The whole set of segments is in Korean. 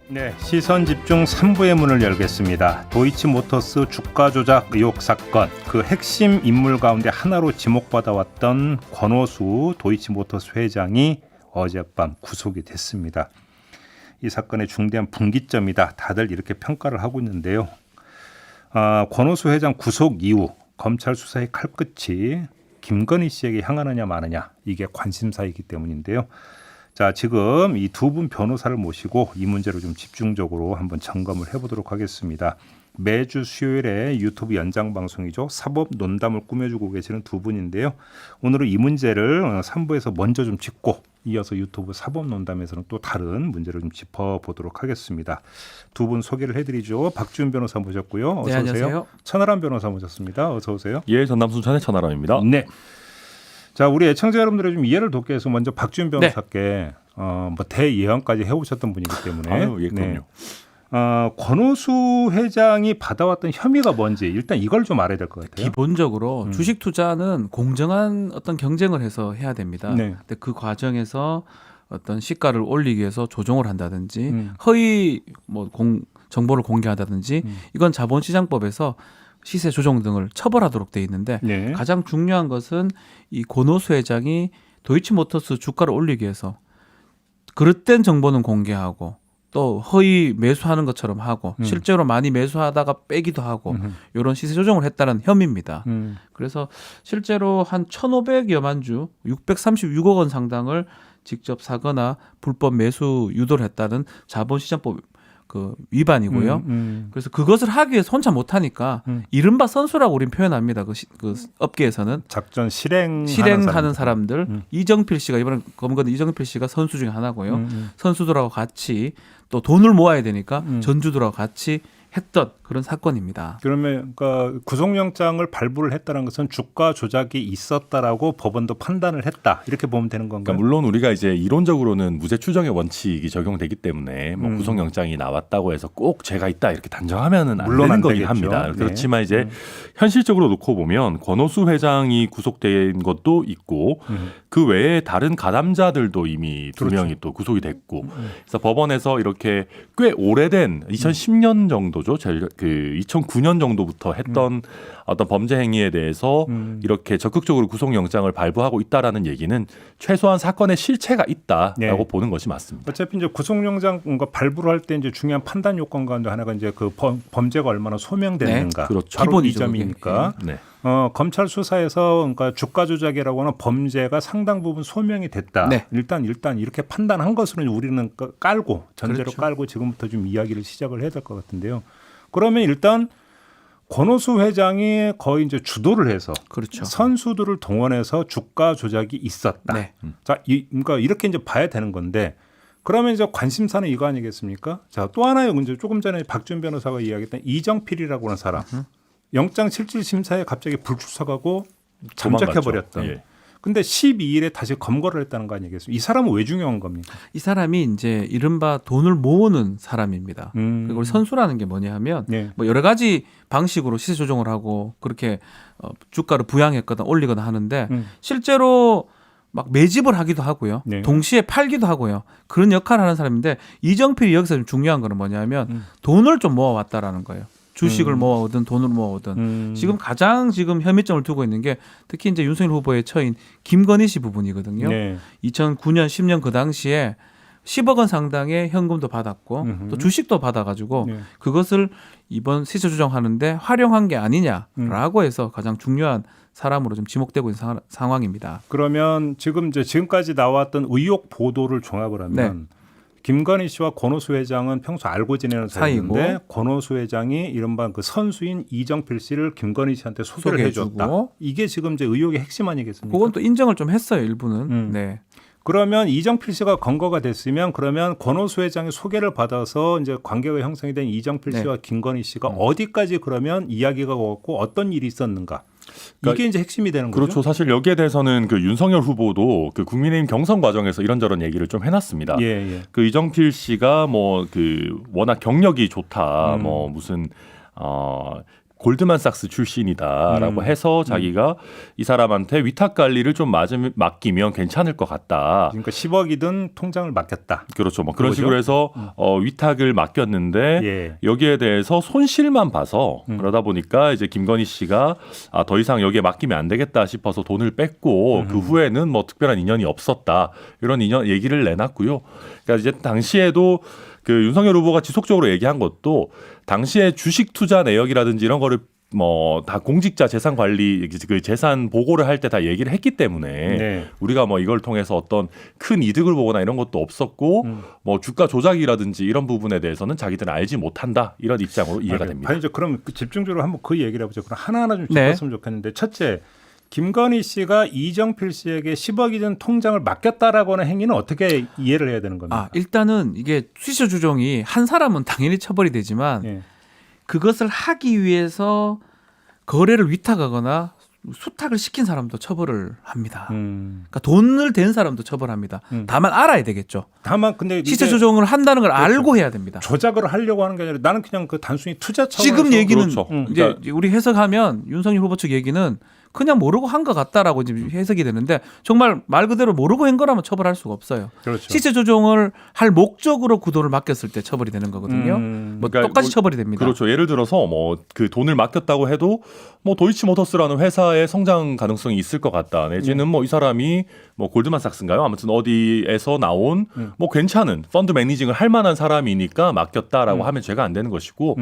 네, 시선 집중 3부의 문을 열겠습니다. 도이치모터스 주가 조작 의혹 사건, 그 핵심 인물 가운데 하나로 지목받아왔던 권오수 도이치모터스 회장이 어젯밤 구속이 됐습니다. 이 사건의 중대한 분기점이다. 다들 이렇게 평가를 하고 있는데요. 권오수 회장 구속 이후 검찰 수사의 칼끝이 김건희 씨에게 향하느냐 마느냐, 이게 관심사이기 때문인데요. 자, 지금 이 두 분 변호사를 모시고 이 문제를 좀 집중적으로 한번 점검을 해보도록 하겠습니다. 매주 수요일에 유튜브 연장 방송이죠. 사법 논담을 꾸며주고 계시는 두 분인데요. 오늘은 이 문제를 3부에서 먼저 좀 짚고 이어서 유튜브 사법 논담에서는 또 다른 문제를 좀 짚어보도록 하겠습니다. 두 분 소개를 해드리죠. 박지훈 변호사 모셨고요. 어서 오세요. 안녕하세요. 천하람 변호사 모셨습니다. 어서 오세요. 예, 전남 순천의 천하람입니다. 네. 자, 우리 애청자 여러분들의 좀 이해를 돕기 위해서 먼저 박지훈 변호사께 뭐 대예언까지 해오셨던 분이기 때문에 아유, 예, 그럼요. 권오수 회장이 받아왔던 혐의가 뭔지 일단 이걸 좀 알아야 될 것 같아요. 기본적으로 주식 투자는 공정한 어떤 경쟁을 해서 해야 됩니다. 네. 근데 그 과정에서 어떤 시가를 올리기 위해서 조종을 한다든지 허위 정보를 공개한다든지 이건 자본시장법에서 시세 조정 등을 처벌하도록 돼 있는데 네. 가장 중요한 것은 이 권오수 회장이 도이치모터스 주가를 올리기 위해서 그릇된 정보는 공개하고 또 허위 매수하는 것처럼 하고 실제로 많이 매수하다가 빼기도 하고 이런 시세 조정을 했다는 혐의입니다. 그래서 실제로 한 1,500여만 주 636억 원 상당을 직접 사거나 불법 매수 유도를 했다는 자본시장법 그 위반이고요. 그래서 그것을 하기 위해서 혼자 못하니까 이른바 선수라고 우리는 표현합니다. 그 업계에서는 작전 실행하는 사람들. 이정필 씨가 이번에 검거된 이정필 씨가 선수 중에 하나고요. 선수들하고 같이 또 돈을 모아야 되니까 전주들하고 같이 했던 그런 사건입니다. 그러면 그러니까 구속영장을 발부를 했다는 것은 주가 조작이 있었다라고 법원도 판단을 했다, 이렇게 보면 되는 건가요? 그러니까 물론 우리가 이제 이론적으로는 무죄 추정의 원칙이 적용되기 때문에 뭐 구속영장이 나왔다고 해서 꼭 죄가 있다 이렇게 단정하면은 안 물론 되는 안 거긴 되겠죠. 합니다. 네. 그렇지만 이제 현실적으로 놓고 보면 권오수 회장이 구속된 것도 있고 그 외에 다른 가담자들도 이미 두 그렇죠. 명이 또 구속이 됐고 그래서 법원에서 이렇게 꽤 오래된 2010년 정도죠. 그 2009년 정도부터 했던 어떤 범죄 행위에 대해서 이렇게 적극적으로 구속영장을 발부하고 있다라는 얘기는 최소한 사건의 실체가 있다라고 네. 보는 것이 맞습니다. 어차피 이제 구속영장 뭔가 발부를 할 때 이제 중요한 판단 요건 가운데 하나가 이제 그 범죄가 얼마나 소명됐는가, 네. 그렇죠. 바로 이 기본이죠, 점이니까. 네. 검찰 수사에서 그러니까 주가 조작이라고 하는 범죄가 상당 부분 소명이 됐다. 네. 일단 이렇게 판단한 것으로 우리는 깔고 전제로 그렇죠. 깔고 지금부터 좀 이야기를 시작을 해야 될 것 같은데요. 그러면 일단 권오수 회장이 거의 이제 주도를 해서 그렇죠. 선수들을 동원해서 주가 조작이 있었다. 네. 자, 그러니까 이렇게 이제 봐야 되는 건데, 그러면 이제 관심사는 이거 아니겠습니까? 자, 또 하나의 문제, 조금 전에 박준 변호사가 이야기했던 이정필이라고 하는 사람, 영장 실질 심사에 갑자기 불출석하고 잠적해 버렸던. 예. 근데 12일에 다시 검거를 했다는 거 아니겠습니까? 이 사람은 왜 중요한 겁니까? 이 사람이 이제 이른바 돈을 모으는 사람입니다. 그리고 우리 선수라는 게 뭐냐 하면 네. 뭐 여러 가지 방식으로 시세 조정을 하고 그렇게 주가를 부양했거나 올리거나 하는데 실제로 막 매집을 하기도 하고요. 네. 동시에 팔기도 하고요. 그런 역할을 하는 사람인데 이정필이 여기서 좀 중요한 거는 뭐냐면 돈을 좀 모아왔다라는 거예요. 주식을 모아오든 돈을 모아오든 지금 가장 혐의점을 두고 있는 게 특히 이제 윤석열 후보의 처인 김건희 씨 부분이거든요. 네. 2009년 10년 그 당시에 10억 원 상당의 현금도 받았고 또 주식도 받아가지고 네. 그것을 이번 시세 조정하는데 활용한 게 아니냐라고 해서 가장 중요한 사람으로 좀 지목되고 있는 상황입니다. 그러면 지금까지 나왔던 의혹 보도를 종합을 하면 김건희 씨와 권오수 회장은 평소 알고 지내는 사이인데 권오수 회장이 이른바 그 선수인 이정필 씨를 김건희 씨한테 소개를 해줬다. 이게 지금 이제 의혹의 핵심 아니겠습니까? 그건 또 인정을 좀 했어요, 일부는. 네. 그러면 이정필 씨가 검거가 됐으면 그러면 권오수 회장의 소개를 받아서 이제 관계가 형성이 된 이정필 씨와 김건희 씨가 어디까지 그러면 이야기가 왔고 어떤 일이 있었는가? 그러니까 이게 이제 핵심이 되는 거죠. 그렇죠. 사실 여기에 대해서는 그 윤석열 후보도 그 국민의힘 경선 과정에서 이런저런 얘기를 좀 해놨습니다. 예. 그 이정필 씨가 뭐 그 워낙 경력이 좋다, 뭐 무슨 골드만삭스 출신이다라고 해서 자기가 이 사람한테 위탁 관리를 좀 맡기면 괜찮을 것 같다. 그러니까 10억이든 통장을 맡겼다. 그렇죠. 뭐 그런 그거죠? 식으로 해서 위탁을 맡겼는데 예. 여기에 대해서 손실만 봐서 그러다 보니까 이제 김건희 씨가 더 이상 여기에 맡기면 안 되겠다 싶어서 돈을 뺐고 그 후에는 뭐 특별한 인연이 없었다. 이런 얘기를 내놨고요. 그러니까 이제 당시에도 그 윤석열 후보가 지속적으로 얘기한 것도 당시에 주식 투자 내역이라든지 이런 거를 뭐 다 공직자 재산 관리 그 재산 보고를 할 때 다 얘기를 했기 때문에 네. 우리가 뭐 이걸 통해서 어떤 큰 이득을 보거나 이런 것도 없었고 뭐 주가 조작이라든지 이런 부분에 대해서는 자기들은 알지 못한다 이런 입장으로 이해가 됩니다. 아니, 그럼 집중적으로 한번 그 얘기를 해보죠. 그럼 하나하나 좀 네. 짚었으면 좋겠는데 첫째, 김건희 씨가 이정필 씨에게 10억이 든 통장을 맡겼다라고 하는 행위는 어떻게 이해를 해야 되는 겁니까? 일단은 이게 수시조 조정이 한 사람은 당연히 처벌이 되지만 예. 그것을 하기 위해서 거래를 위탁하거나 수탁을 시킨 사람도 처벌을 합니다. 그러니까 돈을 댄 사람도 처벌합니다. 다만 알아야 되겠죠. 다만 근데 이게 시세 조정을 한다는 걸 알고 해야 됩니다. 조작을 하려고 하는 게 아니라 나는 그냥 그 단순히 투자 차원에서 지금 얘기는 그렇죠. 이제 우리 해석하면 윤석열 후보 측 얘기는 그냥 모르고 한 것 같다라고 지금 해석이 되는데 정말 말 그대로 모르고 한 거라면 처벌할 수가 없어요. 그렇죠. 시세 조정을 할 목적으로 그 돈을 맡겼을 때 처벌이 되는 거거든요. 뭐 그러니까 똑같이 뭐, 처벌이 됩니다. 그렇죠. 예를 들어서 뭐 그 돈을 맡겼다고 해도 뭐 도이치모터스라는 회사의 성장 가능성이 있을 것 같다. 내지는 뭐 이 사람이 뭐 골드만삭스인가요? 아무튼 어디에서 나온 뭐 괜찮은 펀드 매니징을 할 만한 사람이니까 맡겼다라고 하면 죄가 안 되는 것이고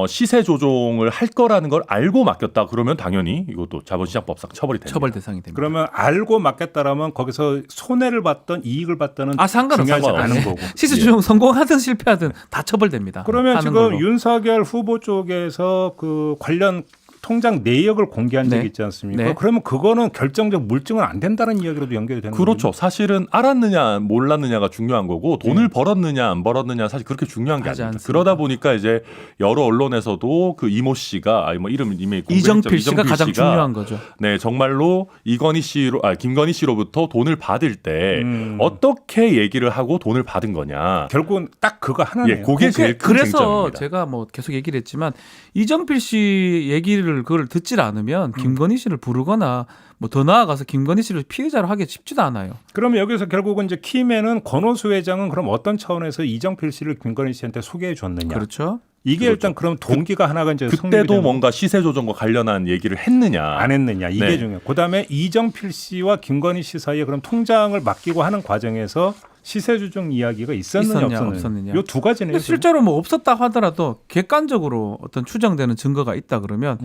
시세 조종을 할 거라는 걸 알고 맡겼다 그러면 당연히 이것도 자본시장법상 처벌이 됩니다. 처벌 대상이 됩니다. 그러면 알고 맡겼다라면 거기서 손해를 봤던 이익을 봤다는 상관없어요. 중요하지 않은 네. 거고. 시세 조정 성공하든 실패하든 다 처벌됩니다. 그러면 하는 지금 걸로. 윤석열 후보 쪽에서 그 관련 통장 내역을 공개한 적이 네. 있지 않습니까? 네. 그러면 그거는 결정적 물증은 안 된다는 이야기로도 연결이 되는 거죠. 그렇죠. 사실은 알았느냐 몰랐느냐가 중요한 거고 돈을 벌었느냐 안 벌었느냐 사실 그렇게 중요한 게 하지 아닙니다. 않습니다. 그러다 보니까 이제 여러 언론에서도 그 이모 씨가 뭐 이름 이미 이정필 씨가 가장 중요한 거죠. 네, 정말로 김건희 씨로부터 돈을 받을 때 어떻게 얘기를 하고 돈을 받은 거냐. 결국은 딱 그거 하나네요. 예, 그게 제일 큰 그래서 쟁점입니다. 제가 뭐 계속 얘기를 했지만 이정필 씨 얘기를 그걸 듣질 않으면 김건희 씨를 부르거나 뭐 더 나아가서 김건희 씨를 피해자로 하기 쉽지도 않아요. 그러면 여기서 결국은 이제 키맨은 권오수 회장은 그럼 어떤 차원에서 이정필 씨를 김건희 씨한테 소개해 줬느냐. 그렇죠. 이게 그렇죠. 일단 그럼 동기가 하나가 이제 성립이 그때도 되는 뭔가 시세 조정과 관련한 얘기를 했느냐. 안 했느냐 이게 네. 중요해요. 그다음에 이정필 씨와 김건희 씨 사이에 그럼 통장을 맡기고 하는 과정에서 시세 조정 이야기가 있었느냐 없었느냐. 이 두 가지네요. 근데 실제로 뭐 없었다 하더라도 객관적으로 어떤 추정되는 증거가 있다 그러면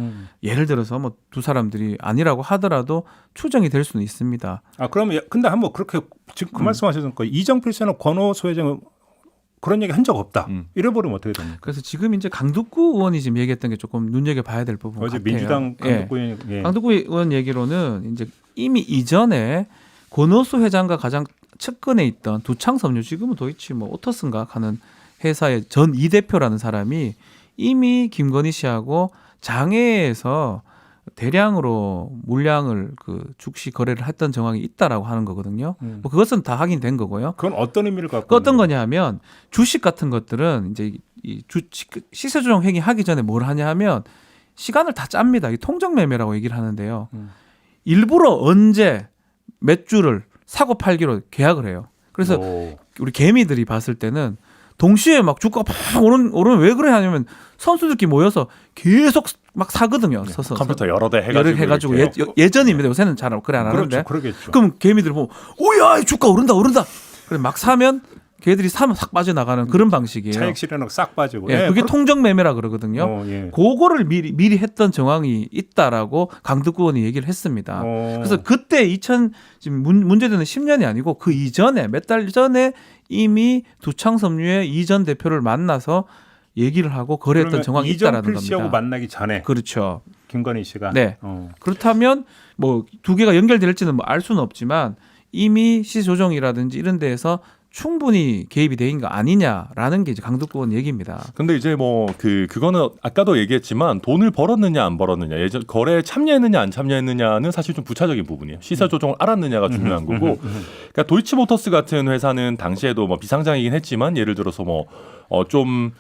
예를 들어서 뭐 두 사람들이 아니라고 하더라도 추정이 될 수는 있습니다. 그러면 근데 한번 그렇게 지금 그 말씀하셨으니까 이정필 씨는 권오수 회장은 그런 얘기 한 적 없다. 이래버리면 어떻게 됩니까? 그래서 지금 이제 강두구 의원이 지금 얘기했던 게 조금 눈여겨봐야 될 부분 어제 같아요. 민주당 강북구 의원이 예. 강두구 의원 얘기로는 이제 이미 이전에 권오수 회장과 가장 측근에 있던 두창섬유 지금은 도이치 뭐 오터스인가 하는 회사의 전 이 대표라는 사람이 이미 김건희 씨하고 장외에서 대량으로 물량을 그 주식 거래를 했던 정황이 있다라고 하는 거거든요. 뭐 그것은 다 확인된 거고요. 그건 어떤 의미를 갖고 그 어떤 있는 거냐면 주식 같은 것들은 이제 이 시세 조정 행위 하기 전에 뭘 하냐 하면 시간을 다 짭니다. 이 통정 매매라고 얘기를 하는데요. 일부러 언제 몇 주를 사고 팔기로 계약을 해요. 그래서 오. 우리 개미들이 봤을 때는 동시에 막 주가가 팍 오르면 왜 그래 하냐면 선수들끼리 모여서 계속 막 사거든요. 서서 컴퓨터 여러 대 열을 해가지고 이렇게. 예전입니다. 요새는 잘 그래 안 하는데. 그렇죠, 그러겠죠. 그럼 개미들 보면 오야 주가 오른다. 그래 막 사면 걔들이 사면 싹 빠져나가는 그런 방식이에요. 차익 실현하고 싹 빠지고. 예, 그게 통정 매매라 그러거든요. 예. 그거를 미리 했던 정황이 있다라고 강두구 의원이 얘기를 했습니다. 그래서 그때 지금 문제되는 10년이 아니고 그 이전에 몇 달 전에 이미 두창섬유의 이전 대표를 만나서 얘기를 하고 거래했던 정황이 있다라는 이정필 겁니다. 씨하고 만나기 전에 그렇죠. 김건희 씨가 네. 그렇다면 뭐 두 개가 연결될지는 뭐 알 수는 없지만 이미 시세 조정이라든지 이런 데에서 충분히 개입이 된 거 아니냐라는 게 이제 강두구 의원 얘기입니다. 근데 이제 뭐 그거는 아까도 얘기했지만 돈을 벌었느냐 안 벌었느냐 예전 거래에 참여했느냐 안 참여했느냐는 사실 좀 부차적인 부분이에요. 시세 조정을 알았느냐가 중요한 거고. 그러니까 도이치모터스 같은 회사는 당시에도 뭐 비상장이긴 했지만 예를 들어서 뭐 좀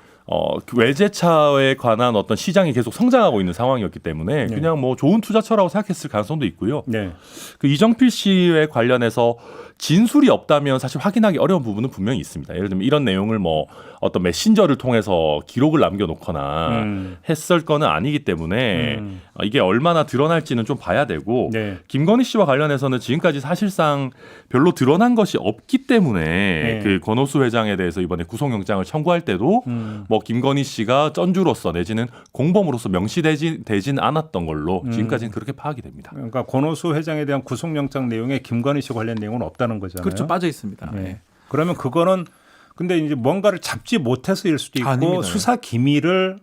그 외제차에 관한 어떤 시장이 계속 성장하고 있는 상황이었기 때문에 네. 그냥 뭐 좋은 투자처라고 생각했을 가능성도 있고요. 네. 그 이정필 씨에 관련해서 진술이 없다면 사실 확인하기 어려운 부분은 분명히 있습니다. 예를 들면 이런 내용을 뭐 어떤 메신저를 통해서 기록을 남겨놓거나 했을 거는 아니기 때문에 이게 얼마나 드러날지는 좀 봐야 되고 네. 김건희 씨와 관련해서는 지금까지 사실상 별로 드러난 것이 없기 때문에 네. 그 권오수 회장에 대해서 이번에 구속영장을 청구할 때도 뭐 김건희 씨가 쩐주로서 내지는 공범으로서 명시되진 않았던 걸로 지금까지는 그렇게 파악이 됩니다. 그러니까 권오수 회장에 대한 구속영장 내용에 김건희 씨 관련 내용은 없다는 거잖아요. 그렇죠. 빠져 있습니다. 네. 네. 그러면 그거는 근데 이제 뭔가를 잡지 못해서일 수도 있고 아닙니다. 수사 기밀을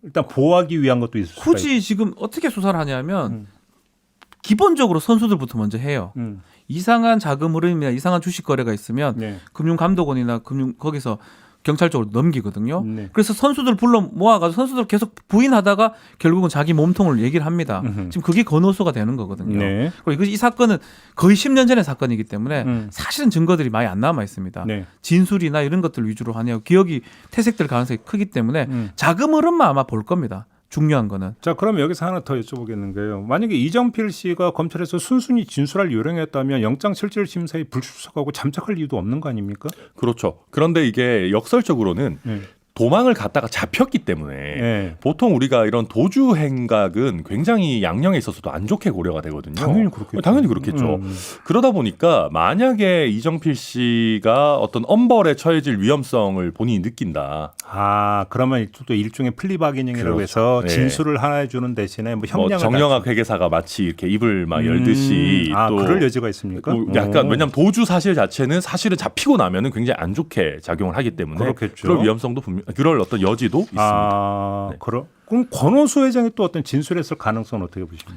일단 보호하기 위한 것도 있을 수가 있고. 굳이 지금 어떻게 수사를 하냐면 기본적으로 선수들부터 먼저 해요. 이상한 자금 흐름이나 이상한 주식 거래가 있으면 네. 금융감독원이나 거기서 경찰 쪽으로 넘기거든요. 네. 그래서 선수들 불러 모아가지고 선수들 계속 부인하다가 결국은 자기 몸통을 얘기를 합니다. 지금 그게 권오수가 되는 거거든요. 네. 그리고 이 사건은 거의 10년 전의 사건이기 때문에 사실은 증거들이 많이 안 남아 있습니다. 네. 진술이나 이런 것들 위주로 하냐고 기억이 퇴색될 가능성이 크기 때문에 자금 흐름만 아마 볼 겁니다. 중요한 거는. 자, 그럼 여기서 하나 더 여쭤보겠는 게요. 만약에 이정필 씨가 검찰에서 순순히 진술할 요령이었다면 영장실질심사에 불출석하고 잠적할 이유도 없는 거 아닙니까? 그렇죠. 그런데 이게 역설적으로는 도망을 갔다가 잡혔기 때문에 네. 보통 우리가 이런 도주 행각은 굉장히 양형에 있어서도 안 좋게 고려가 되거든요. 당연히 그렇겠죠. 당연히 그렇겠죠. 그러다 보니까 만약에 이정필 씨가 어떤 엄벌에 처해질 위험성을 본인이 느낀다. 아, 그러면 또 일종의 플리바게닝이라고 그렇죠. 해서 네. 진술을 하나 해주는 대신에 뭐 형량을 정영학 회계사가 마치 이렇게 입을 막 열듯이 아, 또 그럴 여지가 있습니까? 약간 오. 왜냐하면 도주 사실 자체는 사실은 잡히고 나면은 굉장히 안 좋게 작용을 하기 때문에 그렇겠죠. 그럴 위험성도 분명 그럴 어떤 여지도 있습니다. 아, 네. 그럼 권오수 회장이 또 어떤 진술했을 가능성은 어떻게 보십니까?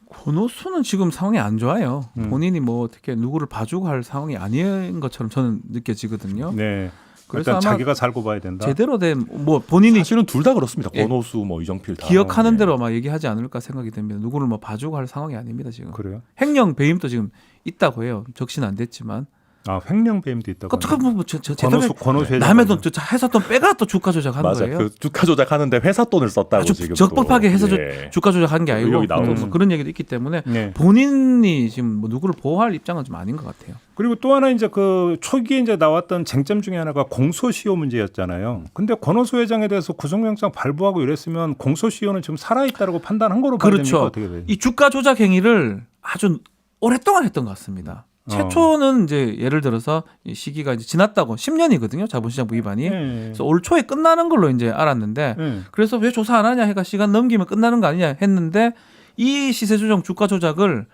권오수는 지금 상황이 안 좋아요. 본인이 뭐 어떻게 누구를 봐주고 할 상황이 아닌 것처럼 저는 느껴지거든요. 네. 그래서 일단 아마 자기가 살고 봐야 된다. 제대로 된 뭐 본인이 사실은 둘 다 그렇습니다. 예. 권오수, 뭐 이정필 다 기억하는 예. 대로 막 얘기하지 않을까 생각이 됩니다. 누구를 뭐 봐주고 할 상황이 아닙니다 지금. 그래요? 횡령 배임도 지금 있다고 해요. 적시는 안 됐지만. 아, 횡령 배임도 있다고. 어떻게 보면 제대로 권오수 회장. 남의 돈 회사 돈 빼가 또 주가 조작한 맞아. 거예요. 그 주가 조작하는데 회사 돈을 썼다고 아주 지금 적법하게 해서 예. 주가 조작한 게 아니고 의혹이 나오고. 뭐 그런 얘기도 있기 때문에 네. 본인이 지금 뭐 누구를 보호할 입장은 좀 아닌 것 같아요. 그리고 또 하나 이제 그 초기에 이제 나왔던 쟁점 중에 하나가 공소시효 문제였잖아요. 근데 권오수 회장에 대해서 구속영장 발부하고 이랬으면 공소시효는 지금 살아있다고 판단한 거로 봐야 됩니까? 그렇죠. 어떻게 돼요? 이 주가 조작 행위를 아주 오랫동안 했던 것 같습니다. 최초는 이제 예를 들어서 이 시기가 이제 지났다고 10년이거든요. 자본시장부 위반이. 네. 그래서 올 초에 끝나는 걸로 이제 알았는데 네. 그래서 왜 조사 안 하냐 해가 시간 넘기면 끝나는 거 아니냐 했는데 이 시세 조정 주가 조작을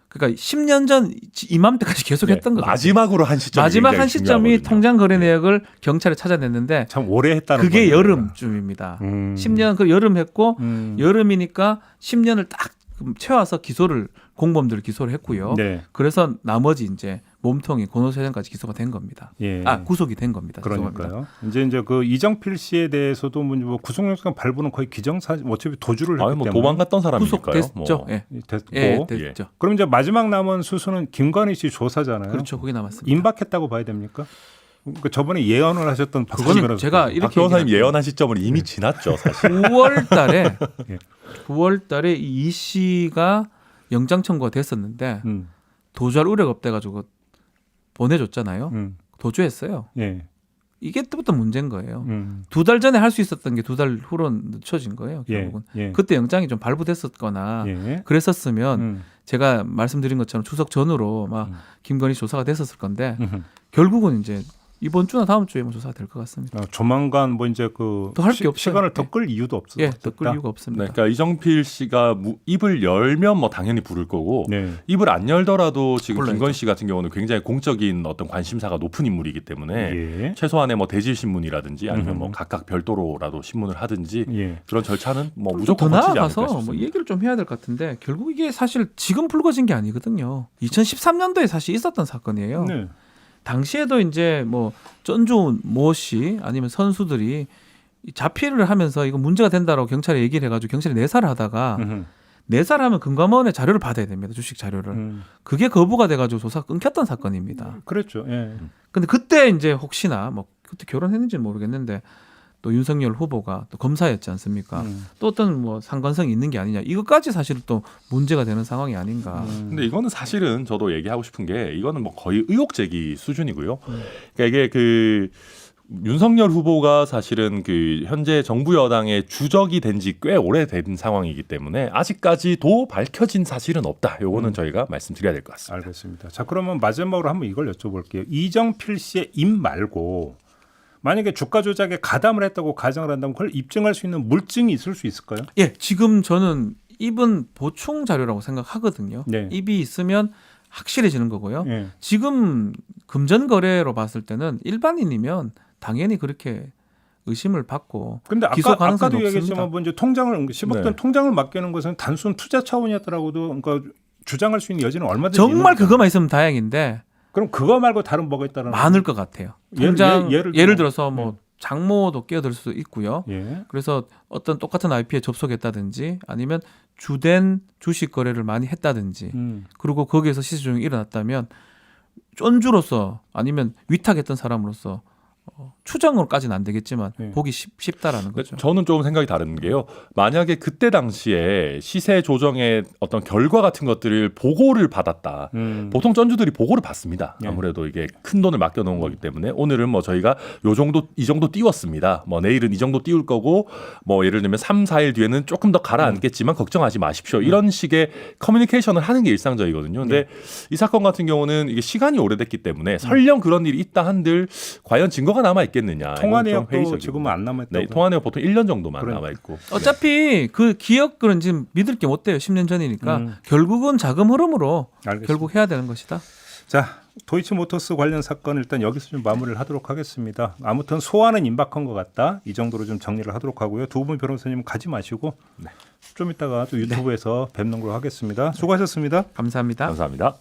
그러니까 10년 전 이맘때까지 계속 했던 거죠. 마지막으로 한 시점이 마지막 굉장히 한 시점이 중요하거든요. 통장 거래 내역을 경찰에 찾아냈는데 참 오래 했다는 그게 거네요. 여름쯤입니다. 10년 그 여름 했고 여름이니까 10년을 딱 채워서 기소를 공범들을 기소를 했고요. 네. 그래서 나머지 이제 몸통이 권오수 회장까지 기소가 된 겁니다. 예. 아 구속이 된 겁니다. 죄송합니다. 그러니까요. 이제 그 이정필 씨에 대해서도 뭐 구속영장 발부는 거의 기정사 어차피 도주를 했기 아니 뭐 때문에 도망갔던 사람이니까요. 구속됐죠. 예. 됐고. 예, 됐죠. 그럼 이제 마지막 남은 수수는 김건희 씨 조사잖아요. 그렇죠. 그게 남았습니다. 임박했다고 봐야 됩니까? 그 저번에 예언을 하셨던 박사님 그거는 제가 박 이렇게 변호사님 얘기할게요. 예언한 시점은 이미 지났죠, 사실. 9월 달에 예. 9월 달에 이 씨가 영장 청구가 됐었는데 도주할 우려가 없대 가지고 보내줬잖아요. 도주했어요. 예. 이게 때부터 문제인 거예요. 2달 전에 할 수 있었던 게 2달 후로 늦춰진 거예요. 결국은. 예. 그때 영장이 좀 발부됐었거나 예. 그랬었으면 제가 말씀드린 것처럼 추석 전으로 막 김건희 조사가 됐었을 건데 결국은 이제 이번 주나 다음 주에 뭐 조사가 될 것 같습니다. 조만간 뭐 이제 그 더 할 게 없어요. 시간을 더 끌 이유도 없어요. 예, 더 끌 이유가 없습니다. 네, 그러니까 이정필 씨가 입을 열면 뭐 당연히 부를 거고 네. 입을 안 열더라도 지금 불러야죠. 김건희 씨 같은 경우는 굉장히 공적인 어떤 관심사가 높은 인물이기 때문에 예. 최소한의 뭐 대질 신문이라든지 아니면 뭐 각각 별도로라도 신문을 하든지 예. 그런 절차는 뭐 더 무조건 거치지 않을까 나아가서 싶습니다. 뭐 얘기를 좀 해야 될 것 같은데 결국 이게 사실 지금 불거진 게 아니거든요. 2013년도에 사실 있었던 사건이에요. 네. 당시에도 이제 뭐 전주 모 씨 아니면 선수들이 자필을 하면서 이거 문제가 된다라고 경찰에 얘기를 해가지고 경찰이 내사를 하다가 내사를 금감원의 자료를 받아야 됩니다. 주식 자료를. 그게 거부가 돼가지고 조사가 끊겼던 사건입니다. 그렇죠. 예. 근데 그때 이제 혹시나 뭐 그때 결혼했는지는 모르겠는데 또 윤석열 후보가 또 검사였지 않습니까? 또 어떤 뭐 상관성이 있는 게 아니냐. 이것까지 사실 또 문제가 되는 상황이 아닌가. 근데 이거는 사실은 저도 얘기하고 싶은 게 이거는 뭐 거의 의혹 제기 수준이고요. 그러니까 이게 그 윤석열 후보가 사실은 그 현재 정부 여당의 주적이 된 지 꽤 오래된 상황이기 때문에 아직까지도 밝혀진 사실은 없다. 요거는 저희가 말씀드려야 될 것 같습니다. 알겠습니다. 자, 그러면 마지막으로 한번 이걸 여쭤볼게요. 이정필 씨의 입 말고 만약에 주가 조작에 가담을 했다고 가정을 한다면 그걸 입증할 수 있는 물증이 있을 수 있을까요? 예, 지금 저는 입은 보충 자료라고 생각하거든요. 네. 입이 있으면 확실해지는 거고요. 예. 지금 금전 거래로 봤을 때는 일반인이면 당연히 그렇게 의심을 받고 근데 기소 가능성이 아까도 높습니다. 얘기했지만 뭐 이제 통장을 10억 원 통장을 맡기는 것은 단순 투자 차원이었더라고도 그러니까 주장할 수 있는 여지는 얼마든지 정말 있는 거죠. 그것만 있으면 다행인데 그럼 그거 말고 다른 뭐가 있다는 많을 것 같아요. 통장 예를 들어서 뭐 장모도 끼어들 수도 있고요. 예. 그래서 어떤 똑같은 IP에 접속했다든지 아니면 주된 주식 거래를 많이 했다든지 그리고 거기에서 시세 조정이 일어났다면 쫀주로서 아니면 위탁했던 사람으로서 추정으로까지는 안 되겠지만 네. 보기 쉽다라는 거죠. 저는 좀 생각이 다른 게요. 만약에 그때 당시에 시세 조정의 어떤 결과 같은 것들을 보고를 받았다. 보통 전주들이 보고를 받습니다. 네. 아무래도 이게 큰 돈을 맡겨놓은 거기 때문에 오늘은 뭐 저희가 요 정도 이 정도 띄웠습니다. 뭐 내일은 이 정도 띄울 거고 뭐 예를 들면 3, 4일 뒤에는 조금 더 가라앉겠지만 걱정하지 마십시오. 이런 식의 커뮤니케이션을 하는 게 일상적이거든요. 근데 이 사건 같은 경우는 이게 시간이 오래됐기 때문에 설령 그런 일이 있다 한들 과연 증거가 남아 있겠느냐. 통화 이건 좀 내역도 회의적이고. 지금은 안 남았다고. 네, 통화 내역 보통 1년 정도만 그러니까. 남아 있고. 어차피 그 기억은 지금 믿을 게 못 돼요. 10년 전이니까 결국은 자금 흐름으로 알겠습니다. 결국 해야 되는 것이다. 자, 도이치모터스 관련 사건 일단 여기서 좀 마무리를 하도록 하겠습니다. 아무튼 소환은 임박한 것 같다. 이 정도로 좀 정리를 하도록 하고요. 두 분 변호사님 가지 마시고 좀 이따가 또 유튜브에서 뵙는 걸로 하겠습니다. 수고하셨습니다. 감사합니다. 감사합니다.